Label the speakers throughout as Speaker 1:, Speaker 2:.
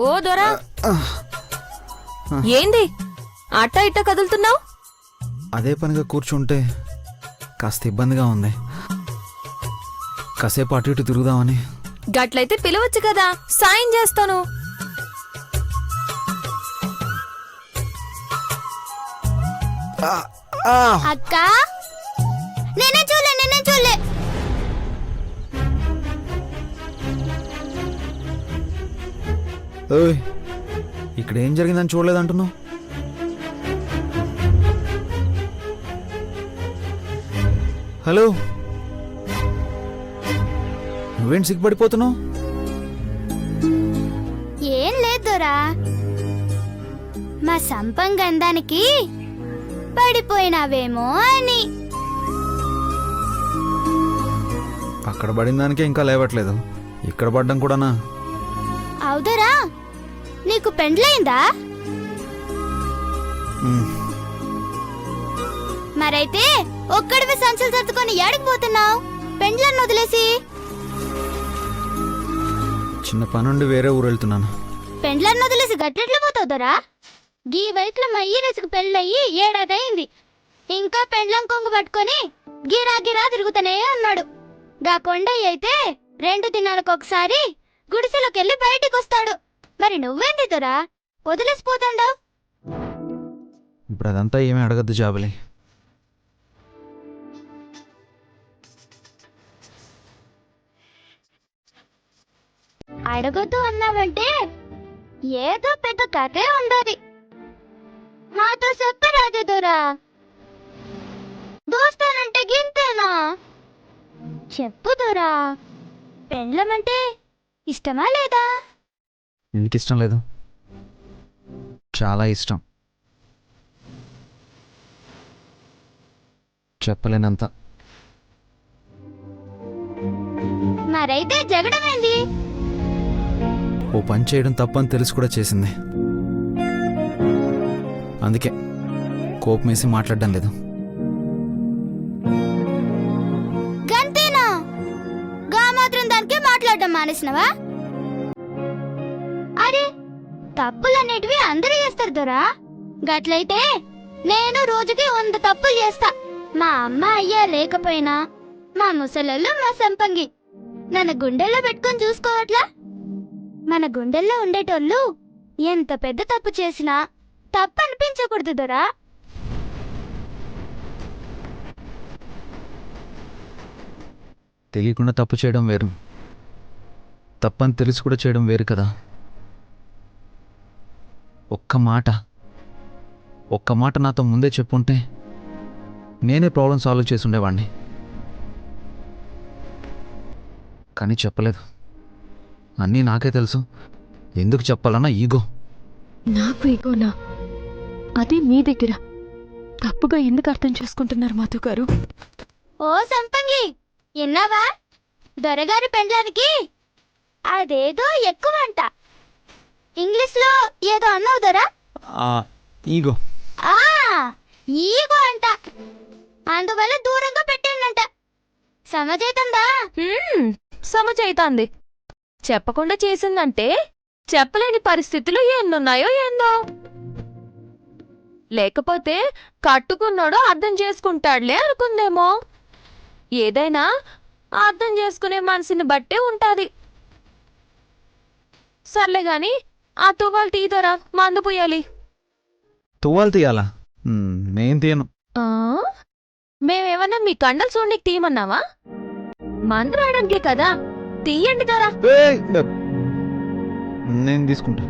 Speaker 1: ఓ దొరా, ఏంది అట్ట ఇట్ట కదులుతున్నావు?
Speaker 2: అదే పనిగా కూర్చుంటే కాస్త ఇబ్బందిగా ఉంది. కాసేపు అటు ఇటు తిరుగుదామని.
Speaker 1: గట్లయితే పిలవచ్చు కదా, సాయం చేస్తాను.
Speaker 3: అక్క నేనే చూలే
Speaker 2: ఓయ్, ఇక్కడ ఏం జరిగిందని చూడలేదంటున్నావు? హలో, నువ్వేంటి సిగ్గుపడిపోతున్నావు?
Speaker 3: ఏం లేదురా, మా సంపంగంధానికి పడిపోయినావేమో అని.
Speaker 2: అక్కడ పడిన దానికే ఇంకా లేవట్లేదు, ఇక్కడ పడ్డం కూడానా?
Speaker 3: అవుదరా, నీకు పెండ్లైందా? మరైతే ఒక్కడివి సంచులు సర్దుకొని ఏడికి పోతున్నావు? పెండ్లను వదిలేసి.
Speaker 2: చిన్న పనుండి వేరే ఊరు వెళ్తున్నాను.
Speaker 3: పెండ్లను వదిలేసి గట్టెట్లు పోతావుదరా? గీ వయసులో మా ఈరసుకు పెళ్ళయ్యి ఏడాదయింది, ఇంకా పెండ్లం కొంగు పట్టుకొని గిరా గిరా తిరుగుతూనే ఉన్నాడు. గా కొండయ్య అయితే 2 దినాలకు ఒకసారి గుడిసెలోకి వెళ్ళి బయటికి వస్తాడు. మరి నువ్వేంది దొరా వదిలేసిపోతాండావు?
Speaker 2: ఇప్పుడు అదంతా ఏమీ అడగద్దు జాబలి.
Speaker 3: అడగొద్దు అన్నావంటే ఏదో పెద్ద కథే ఉండదు. మాతో చెప్పరాదు దొరా, దోస్తానంటే గింతేనా? చెప్పు దొరా, పెండ్లమంటే ఇష్టమా లేదా?
Speaker 2: ఎందుకు ఇష్టం లేదు? చాలా ఇష్టం, చెప్పలేనంత.
Speaker 3: మరైతే జగడమేంది?
Speaker 2: ఓ పని చేయడం తప్పని తెలిసి కూడా చేసింది, అందుకే కోపం వేసి మాట్లాడడం లేదు.
Speaker 3: గంతేనా? గా మాత్రం దానికే మాట్లాడడం మానేసినవా? అరే, తప్పులన్నిటివి అందరూ చేస్తారు దొరా. గట్లయితే నేను రోజుకి 100 తప్పులు చేస్తా. మా అమ్మ అయ్యా లేకపోయినా మా ముసలోళ్ళు మా సంపంగి నన్ను గుండెల్లో పెట్టుకొని చూసుకోవట్లా? మన గుండెల్లో ఉండేటోళ్ళు ఎంత పెద్ద తప్పు చేసినా తప్పు అనిపించకూడదు దొరా.
Speaker 2: తెలియకుండా తప్పు చేయడం వేరు, తప్పని తెలిసి కూడా చేయడం వేరు కదా. ఒక్క మాట నాతో ముందే చెప్పుంటే నేనే ప్రాబ్లం సాల్వ్ చేసి ఉండేవాడిని. కానీ చెప్పలేదు, అన్నీ నాకే తెలుసు. ఎందుకు చెప్పాలన్నా ఈగో.
Speaker 4: నాకు ఈగోనా? అది మీ దగ్గర తప్పుగా ఎందుకు అర్థం చేసుకుంటున్నారు మాధు గారు?
Speaker 3: ఓ సంపంగి, విన్నావా? దొరగారి పెండ్లానికి అదేదో ఎక్కువ అంట. ఇంగ్లీష్ లో ఏదో అన్నావు దొరా?
Speaker 2: ఈగో.
Speaker 3: ఈగో అంట, అందువల్ల దూరంగా పెట్టిండంట. సమజైతందా?
Speaker 1: సమజైతాంది. చెప్పకుండా చేసిందంటే చెప్పలేని పరిస్థితులు ఎన్నున్నాయో ఏందో. లేకపోతే కట్టుకున్నాడో అర్థం చేసుకుంటాడులే అనుకుందేమో. ఏదైనా అర్థం చేసుకునే మనసుని బట్టే ఉంటాది. సర్లే గాని ఆ తువ్వాలు తీదరా, మందు పోయాలి.
Speaker 2: తువ్వాలు తీయాలా? నేను తీయను.
Speaker 1: మేమేమన్నా మీ కండలు చూడనికి తీయమన్నావా? మందు రాయడానికే కదా, తీయండి దొరా.
Speaker 2: నేను తీసుకుంటా.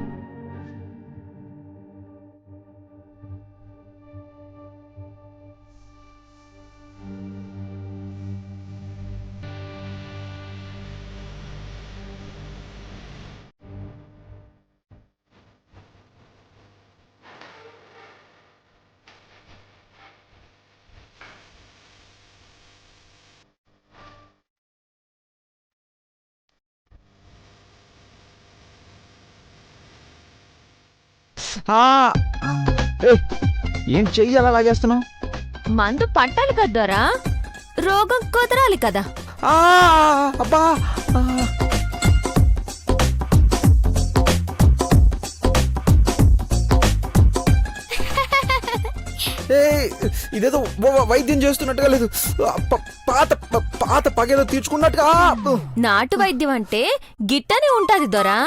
Speaker 2: ఏం చెయ్యి అలా లాగేస్తున్నావు?
Speaker 1: మందు పట్టాలి కదరా, రోగం కుదరాలి కదా.
Speaker 2: అబ్బా ఇదేదో వైద్యం చేస్తున్నట్టుగా లేదు. పాత పాత పగేదో తీర్చుకున్నట్టుగా.
Speaker 1: నాటు వైద్యం అంటే గిట్టనే ఉంటది దొరా,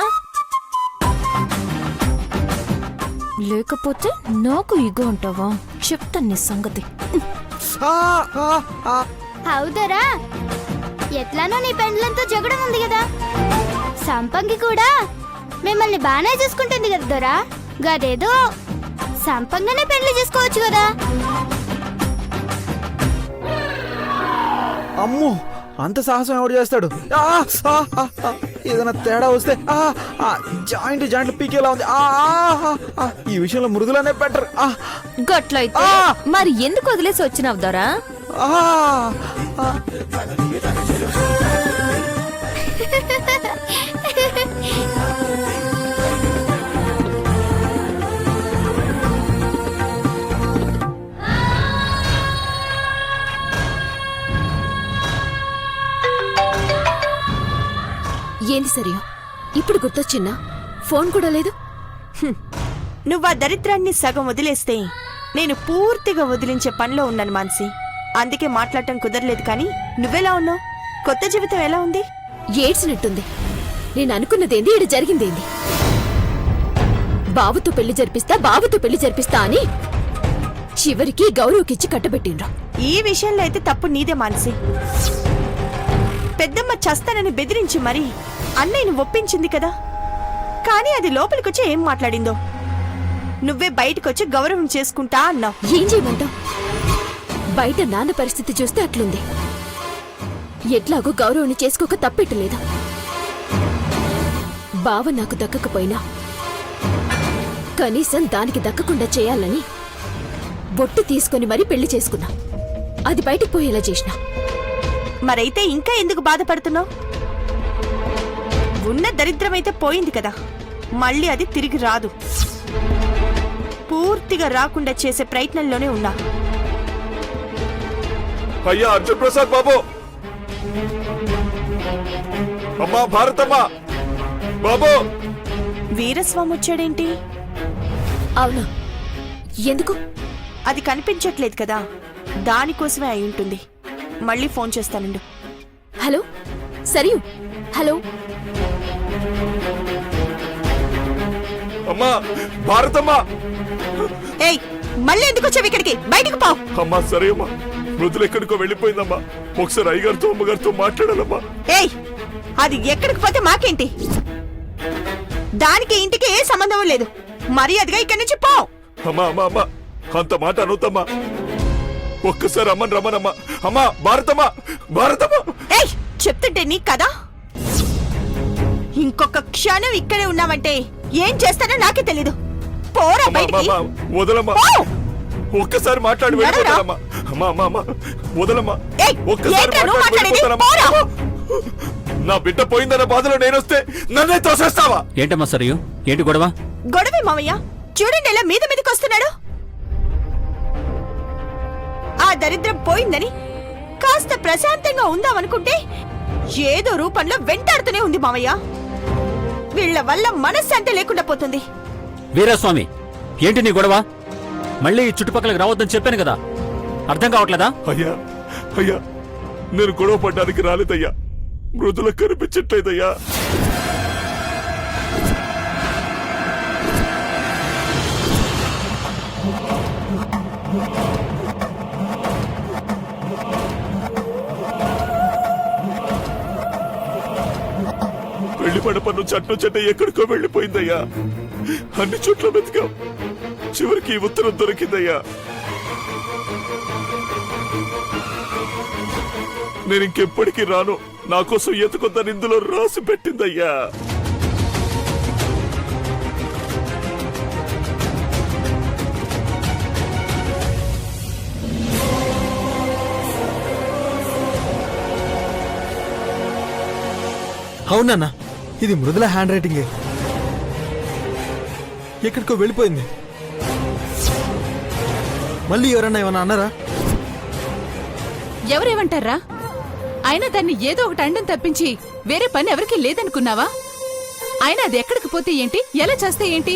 Speaker 1: లేకపోతే నాకు ఇగో ఉంటావా? చెప్తాను నీ సంగతి.
Speaker 3: అవుదరా, ఎట్లానో నీ పెండ్లంతో జగడం ఉంది కదా. సంపంగి కూడా మిమ్మల్ని బానే చూసుకుంటుంది కదా దొరా. గదేదో సంపంగానే పెళ్లి చేసుకోవచ్చు కదా.
Speaker 2: అమ్మో, అంత సాహసం ఎవడు చేస్తాడు? ఏదైనా తేడా వస్తే జాయింట్ పీకేలా ఉంది. ఈ విషయంలో మృదులనే బెటర్.
Speaker 1: గట్లయితే మరి ఎందుకు వదిలేసి వచ్చినావు దొరా?
Speaker 4: ఏంది సరియో ఇప్పుడు గుర్తొచ్చిందా? ఫోన్ కూడా లేదు.
Speaker 5: నువ్వు ఆ దరిద్రాన్ని సగం వదిలేస్తే నేను పూర్తిగా వదిలించే పనిలో ఉన్నాను మాన్సి. అందుకే మాట్లాడటం కుదరలేదు. కానీ నువ్వెలా ఉన్నావు? కొత్త జీవితం ఎలా ఉంది?
Speaker 4: ఏడ్చినట్టుంది. నేను అనుకున్నదేంది, ఈడ జరిగిందేంది? బాబుతో పెళ్లి జరిపిస్తా అని చివరికి గౌరవకిచ్చి కట్టబెట్టిండ్రు.
Speaker 5: ఈ విషయంలో అయితే తప్పు నీదే మాన్సి. పెద్దమ్మ చస్తానని బెదిరించి మరీ అన్నయ్యను ఒప్పించింది కదా. కానీ అది లోపలికొచ్చి ఏం మాట్లాడిందో నువ్వే బయటకొచ్చి గౌరవం చేసుకుంటా అన్నావు.
Speaker 4: ఏం చేయమంటావు? బయట నాన్న పరిస్థితి చూస్తే అట్లుంది. ఎట్లాగో గౌరవం చేసుకోక తప్పెట్టలేదు. బావ నాకు దక్కకపోయినా కనీసం దానికి దక్కకుండా చేయాలని బొట్టు తీసుకుని మరీ పెళ్లి చేసుకున్నా. అది బయటకు పోయేలా చేసినా.
Speaker 5: మరైతే ఇంకా ఎందుకు బాధపడుతున్నావు? ఉన్న దరిద్రమైతే పోయింది కదా, మళ్ళీ అది తిరిగి రాదు. పూర్తిగా రాకుండా చేసే ప్రయత్నంలోనే ఉన్నా.
Speaker 6: అయ్యా అర్జున్ ప్రసాద్ బాబు, అమ్మా భారతమ్మ బాబు.
Speaker 5: వీరస్వామి వచ్చాడేంటి?
Speaker 4: అవునా, ఎందుకు?
Speaker 5: అది కనిపించట్లేదు కదా, దానికోసమే అయి ఉంటుంది. మళ్ళీ ఫోన్ చేస్తానండు.
Speaker 4: హలో సరియు, హలో.
Speaker 6: అమ్మా భారతమ్మ.
Speaker 5: ఏయ్, మళ్ళీ ఎందుకు వచ్చావు ఇక్కడికి? బయటకు పో.
Speaker 6: అమ్మా సరే అమ్మా, మృదులు ఎక్కడికో వెళ్ళిపోయిందమ్మా. ఒకసారి అయ్యగారితో అమ్మగారితో మాట్లాడాలమ్మా.
Speaker 5: ఏయ్, అది ఎక్కడికి పోతే మాకేంటి? దానికి ఇంటికి ఏ సంబంధం లేదు. మర్యాదగా ఇక్కడి నుంచి పో.
Speaker 6: అమ్మా అమ్మా అమ్మా, అంత మాట అనొద్దమ్మా. ఒక్కసారి అమ్మని రమ్మనమ్మా. అమ్మా భారతమ్మ భారతమ్మ.
Speaker 5: ఏయ్, చెప్తుంటే నీ కదా. ఇంకొక క్షణం ఇక్కడే ఉన్నావంటే ఏం చేస్తానో నాకే తెలీదు. పోరా బయటికి.
Speaker 6: వదలమ్మా, ఒక్కసారి మాట్లాడి వెళ్ళిపోతానమ్మా. అమ్మా అమ్మా అమ్మా, వదలమ్మా. ఒక్కసారి మాట్లాడి వెళ్ళిపోతానమ్మా. నా బిడ్డ పోయిందన్న బాధలో నేనొస్తే నన్నే తోసేస్తావా?
Speaker 7: ఏంటమ్మా సరియు, ఏంటి గొడవ?
Speaker 5: గొడవే మామయ్య. చూడండి ఎలా మీద మీదకి వస్తున్నాడు. ఆ దరిద్రం పోయిందని కాస్త ప్రశాంతంగా ఉందామనుకుంటే ఏదో రూపంలో వెంటాడుతూనే ఉంది మామయ్య. వీళ్ల వల్ల మనశ్శాంతి లేకుండా పోతుంది.
Speaker 7: వీరస్వామి, ఏంటి నీ గొడవ? మళ్ళీ ఈ చుట్టుపక్కలకి రావద్దని చెప్పాను కదా, అర్థం కావట్లేదా?
Speaker 6: అయ్యా అయ్యా, నేను గొడవ పడ్డానికి రాలేదయ్యా. మృదుల కనిపించట్లేదయ్యా. పెళ్లి పడప నుంచి అట్ను చెట్ట ఎక్కడికో వెళ్ళిపోయిందయ్యా. అన్ని చోట్ల వెతికాం, చివరికి ఈ ఉత్తరం దొరికిందయ్యా. నేను ఇంకెప్పటికీ రాను, నా కోసం ఎత్తుకొద్దని ఇందులో రాసి పెట్టిందయ్యా.
Speaker 2: అవునన్నా, ఇది మృదుల హ్యాండ్ రైటింగే. ఎక్కడికో వెళ్ళిపోయింది. మళ్ళీ ఎవరన్నా ఏమన్నా అన్నారా?
Speaker 8: ఎవరేమంటారా? అయినా దాన్ని ఏదో ఒకటి అండం తప్పించి వేరే పని ఎవరికీ లేదనుకున్నావా? అయినా అది ఎక్కడికి పోతే ఏంటి, ఎలా చేస్తే ఏంటి?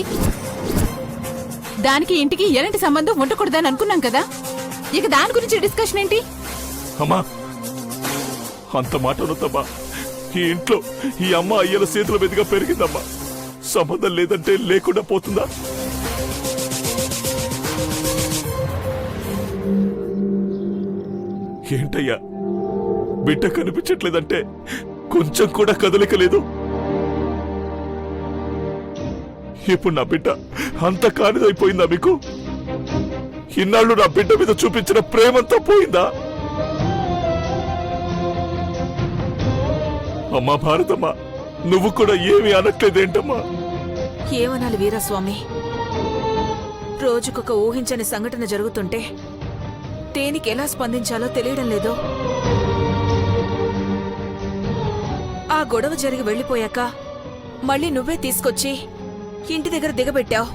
Speaker 8: దానికి ఇంటికి ఎలాంటి సంబంధం ఉండకూడదని అనుకున్నాం కదా, ఇక దాని గురించి డిస్కషన్ ఏంటి?
Speaker 6: అమ్మా అంత మాట అనొద్దమ్మా. ఈ ఇంట్లో ఈ అమ్మ అయ్యల చేతుల మీదుగా పెరిగిందమ్మా. సంబంధం లేదంటే లేకుండా పోతుందా? ఏంటయ్యా బిడ్డ కనిపించట్లేదంటే కొంచెం కూడా కదలిక లేదు. ఇప్పుడు నా బిడ్డ అంత కానిదైపోయిందా మీకు? ఇన్నాళ్ళు నా బిడ్డ మీద చూపించిన ప్రేమంతా పోయిందా? అమ్మా భారతమ్మా, నువ్వు కూడా ఏమీ అనట్లేదేంటమ్మా?
Speaker 9: ఏమనాలి వీరస్వామి? రోజుకొక ఊహించని సంఘటన జరుగుతుంటే దేనికి ఎలా స్పందించాలో తెలియడం లేదు. ఆ గొడవ జరిగి వెళ్లిపోయాక మళ్ళీ నువ్వే తీసుకొచ్చి ఇంటి దగ్గర దిగబెట్టావు.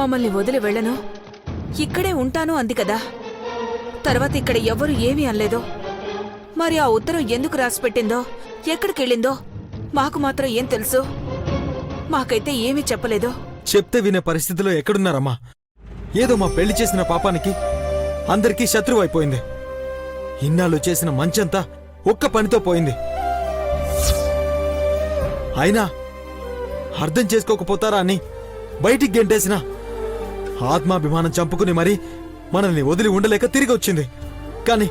Speaker 9: మమ్మల్ని వదిలి వెళ్ళను, ఇక్కడే ఉంటాను అంది కదా. తర్వాత ఇక్కడ ఎవ్వరూ ఏమీ అనలేదు. మరి ఆ ఉత్తరం ఎందుకు రాసిపెట్టిందో, ఎక్కడికెళ్ళిందో మాకు మాత్రం ఏం తెలుసు? మాకైతే ఏమీ చెప్పలేదు.
Speaker 2: చెప్తే వినే పరిస్థితిలో ఎక్కడున్నారమ్మా? ఏదో మా పెళ్లి చేసిన పాపానికి అందరికీ శత్రువు అయిపోయింది. ఇన్నాళ్ళు చేసిన మంచంతా ఒక్క పనితో పోయింది. అయినా అర్థం చేసుకోకపోతారా అని బయటికి గెంటేసిన ఆత్మాభిమానం చంపుకుని మరీ మనల్ని వదిలి ఉండలేక తిరిగి వచ్చింది. కాని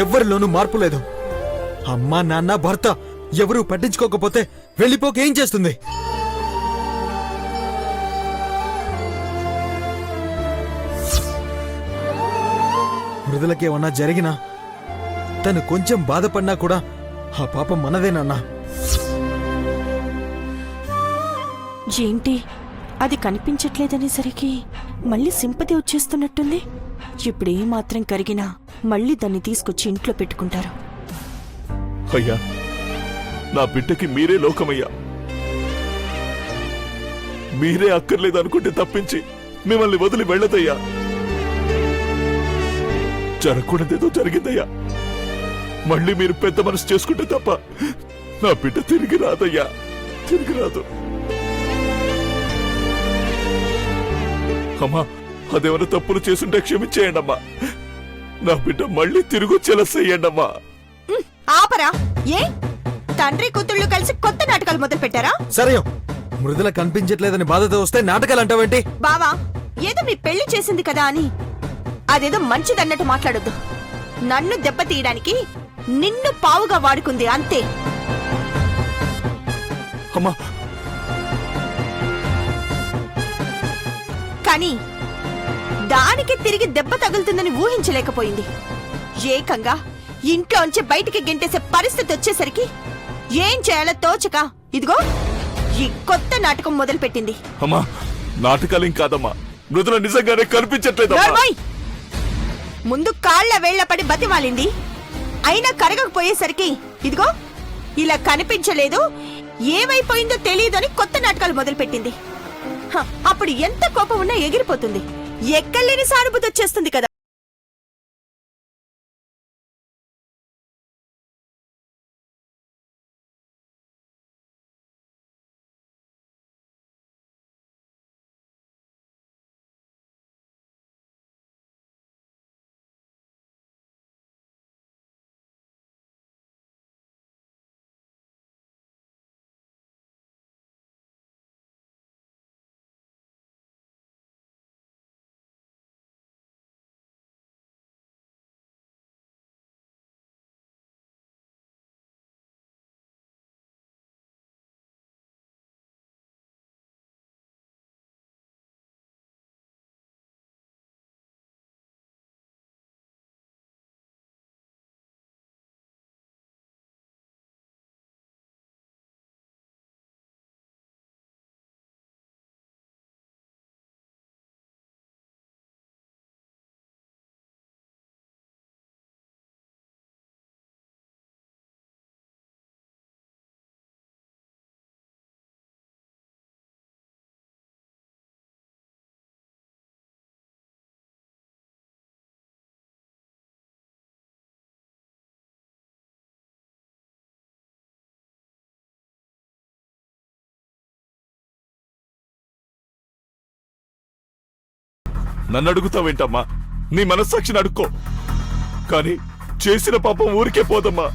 Speaker 2: ఎవ్వరిలోనూ మార్పు లేదు. అమ్మా నాన్న భర్త ఎవరూ పట్టించుకోకపోతే వెళ్ళిపోక ఏం చేస్తుంది? మృదులకేమన్నా జరిగినా తను కొంచెం బాధపడినా కూడా ఆ పాపం మనదేనన్నా.
Speaker 5: ఏంటి అది కనిపించట్లేదనేసరికి మళ్ళీ సింపతి వచ్చేస్తున్నట్టుంది. ఇప్పుడు ఏమాత్రం కరిగినా మళ్ళీ దాన్ని తీసుకొచ్చి ఇంట్లో పెట్టుకుంటారు.
Speaker 6: అయ్యా, నా బిడ్డకి మీరే లోకమయ్యా. మీరే అక్కర్లేదనుకుంటే తప్పించి మిమ్మల్ని వదిలి వెళ్ళదయ్యా. జరగకూడదేదో జరిగిందయ్యా. మళ్ళీ మీరు పెద్ద మనసు చేసుకుంటే తప్ప నా బిడ్డ తిరిగి రాదయ్యా, తిరిగి రాదు. అమ్మా, అదేమైనా తప్పులు చేసుంటే క్షమించేయండి అమ్మా. నా బిడ్డ మళ్ళీ తిరిగి వచ్చేలా చెయ్యండమ్మా.
Speaker 5: ఆపరా! ఏ తండ్రి కూతుళ్ళు కలిసి కొత్త నాటకాలు మొదలు పెట్టారా?
Speaker 2: సరే, మృదుల కనిపించట్లేదని బాధతో వస్తే నాటకాలు అంటావేంటి?
Speaker 5: బావా, ఏదో మీ పెళ్లి చేసింది కదా అని అదేదో మంచిదన్నట్టు మాట్లాడొద్దు. నన్ను దెబ్బతీయడానికి నిన్ను పావుగా వాడుకుంది అంతే.
Speaker 6: అమ్మా,
Speaker 5: కానీ దానికి తిరిగి దెబ్బ తగులుతుందని ఊహించలేకపోయింది. ఏకంగా ఇంట్లోంచి బయటికి గెంటేసే పరిస్థితి వచ్చేసరికి ఏం చేయాలో తోచక ఇదిగో ఈ కొత్త నాటకం మొదలుపెట్టింది.
Speaker 6: అమ్మా, నాటకాలేం కాదమ్మా. మృదుల నిజంగానే కనిపించట్లేదమ్మా.
Speaker 5: నోర్మోయ్! ముందు కాళ్ల వేళ్ల పడి బతిమాలింది. అయినా కరగకపోయేసరికి ఇదిగో ఇలా కనిపించలేదు, ఏమైపోయిందో తెలియదని కొత్త నాటకాలు మొదలుపెట్టింది. అప్పుడు ఎంత కోపం ఉన్నా ఎగిరిపోతుంది. ఎక్కలేని సానుభూతి వచ్చేస్తుంది కదా.
Speaker 6: నన్ను అడుగుతావేంటమ్మా? నీ మనస్సాక్షిని అడుక్కో. కానీ చేసిన పాపం ఊరికే పోదమ్మా.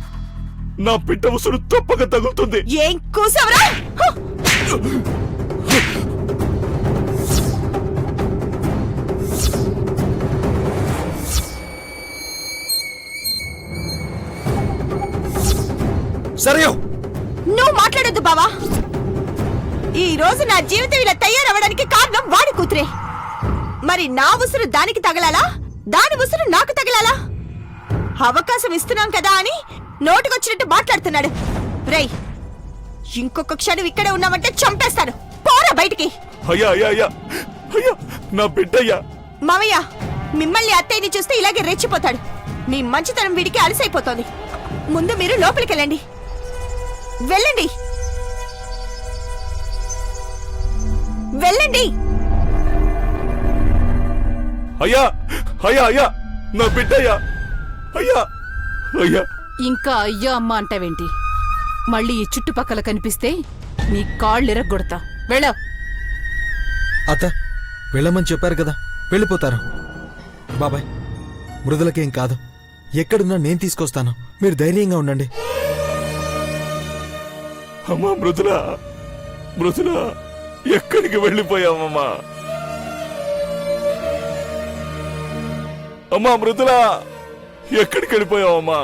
Speaker 6: నా బిడ్డ ఉసురు తప్పక తగులుతుంది.
Speaker 5: ఏం కూసావరా?
Speaker 2: సరే
Speaker 5: నువ్వు మాట్లాడొద్దు బావా. ఈ రోజు నా జీవితం ఇలా తయారవడానికి కారణం వాడి కూతురే. మరి నా ఉసురు దానికి తగలాలా, దాని ఉసురు నాకు తగలాలా? అవకాశం ఇస్తున్నాం కదా అని నోటికొచ్చినట్టు మాట్లాడుతున్నాడు. రేయ్, ఇంకొక క్షణం ఇక్కడే ఉన్నామంటే చంపేస్తాను. పోరా బయటికి.
Speaker 6: అయ్యా అయ్యా అయ్యా అయ్యా, నా బిడ్డయ్యా.
Speaker 5: మామయ్య, మిమ్మల్ని అత్తయ్యని చూస్తే ఇలాగే రెచ్చిపోతాడు. మీ మంచితనం వీడికి అలసైపోతోంది. ముందు మీరు లోపలికి వెళ్ళండి. వెళ్ళండి వెళ్ళండి.
Speaker 6: అయ్యా అయ్యా అయ్యా, నా బిడ్డయ్యా. అయ్యా అయ్యా.
Speaker 8: ఇంకా అయ్యా అమ్మ అంటావేంటి? మళ్ళీ ఈ చుట్టుపక్కల కనిపిస్తే నీ కాళ్ళెరగొడతా. వెళ్ళ.
Speaker 2: అత్త వెళ్ళమని చెప్పారు కదా, వెళ్ళిపోతారు. బాబాయ్, మృదులకేం కాదు. ఎక్కడున్నా నేను తీసుకొస్తాను. మీరు ధైర్యంగా ఉండండి.
Speaker 6: అమ్మా మృదులా, మృదులా, ఎక్కడికి వెళ్ళిపోయావమ్మా? అమ్మా మృదులా, ఎక్కడికి వెళ్ళిపోయావమ్మా?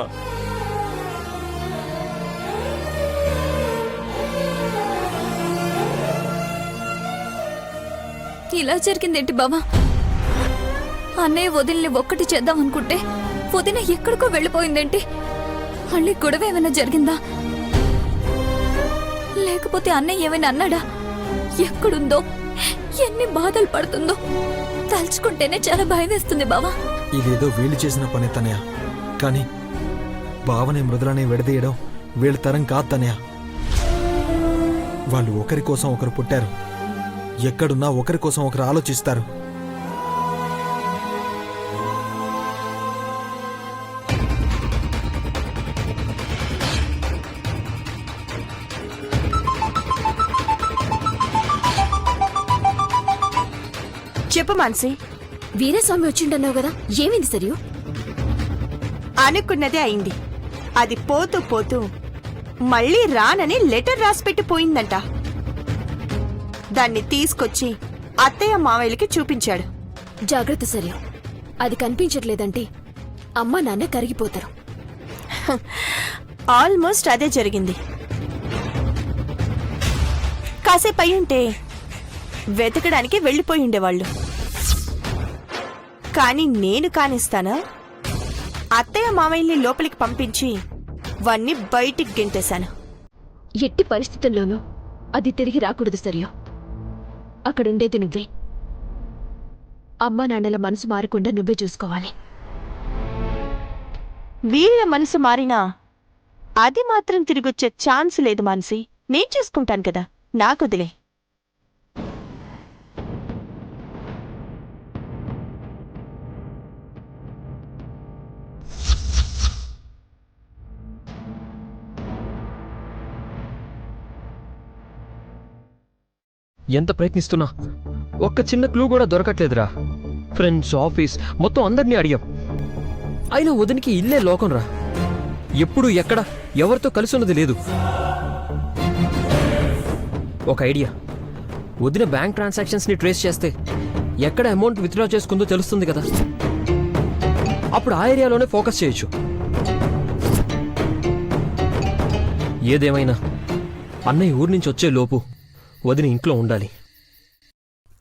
Speaker 4: ఇలా జరిగిందేంటి బావా? అన్నయ్య వదిలిని ఒక్కటి చేద్దాం అనుకుంటే వదిన ఎక్కడికో వెళ్ళిపోయిందేంటి? మళ్ళీ గొడవ ఏమైనా జరిగిందా? లేకపోతే అన్నయ్య ఏమైనా అన్నాడా? ఎక్కడుందో, ఎన్ని బాధలు పడుతుందో తలుచుకుంటేనే చాలా భయం వేస్తుంది బావా.
Speaker 2: ఇదేదో వీళ్ళు చేసిన పని తనయ, కానీ బావని మృదులని విడదీయడం వీళ్ళ తరం కాదు తనయ. వాళ్ళు ఒకరి కోసం ఒకరు పుట్టారు. ఎక్కడున్నా ఒకరి కోసం ఒకరు ఆలోచిస్తారు.
Speaker 5: చెప్పు మాన్సి.
Speaker 4: వీరస్వామి వచ్చిండన్నావు కదా, ఏమైంది సరియు?
Speaker 5: అనుకున్నదే అయింది. అది పోతూ పోతూ మళ్ళీ రానని లెటర్ రాసిపెట్టి పోయిందంట. దాన్ని తీసుకొచ్చి అత్తయ్య మావయ్యలకి చూపించాడు.
Speaker 4: జాగ్రత్త సరియు, అది కనిపించట్లేదంటే అమ్మ నాన్న కరిగిపోతారు.
Speaker 5: ఆల్మోస్ట్ అదే జరిగింది. కాసేపు అయ్యుంటే వెతకడానికి వెళ్ళిపోయి ఉండేవాళ్ళు. కానీ నేను కానిస్తానా? అత్తయ్య మామయ్యల్ని లోపలికి పంపించి వాణ్ణి బయటికి గెంటేశాను.
Speaker 4: ఎట్టి పరిస్థితుల్లోనూ అది తిరిగి రాకూడదు సరియు. అక్కడుండేది నువ్వే. అమ్మా నాన్నల మనసు మారకుండా నువ్వే చూసుకోవాలి.
Speaker 5: వీళ్ళ మనసు మారినా అది మాత్రం తిరిగొచ్చే ఛాన్స్ లేదు మాన్సి. నేను చూసుకుంటాను కదా, నాకొదిలే.
Speaker 10: ఎంత ప్రయత్నిస్తున్నా ఒక్క చిన్న క్లూ కూడా దొరకట్లేదురా. ఫ్రెండ్స్, ఆఫీస్ మొత్తం అందరినీ అడిగాం. అయినా వదినికి ఇల్లే లోకం రా. ఎప్పుడు ఎక్కడ ఎవరితో కలిసి ఉన్నది లేదు. ఒక ఐడియా, వదిన బ్యాంక్ ట్రాన్సాక్షన్స్ ని ట్రేస్ చేస్తే ఎక్కడ అమౌంట్ విత్డ్రా చేసుకుందో తెలుస్తుంది కదా. అప్పుడు ఆ ఏరియాలోనే ఫోకస్ చేయొచ్చు. ఏదేమైనా అన్నయ్య ఊరి నుంచి వచ్చే లోపు వదిన ఇంట్లో ఉండాలి.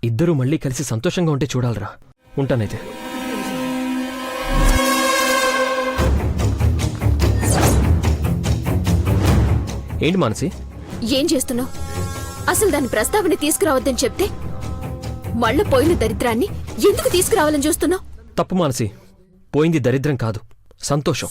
Speaker 10: ఇద్దరూ మళ్ళీ కలిసి సంతోషంగా ఉంటే చూడాలరా. ఉంటానైతే. ఏంటి మానసి?
Speaker 4: ఏం చేస్తున్నావు? అసలు దాని ప్రస్తావన తీసుకురావద్దని చెప్తే మళ్ళీ పోయిన దరిద్రాన్ని ఎందుకు తీసుకురావాలని చూస్తున్నావు?
Speaker 10: తప్పు మానసి, పోయింది దరిద్రం కాదు, సంతోషం.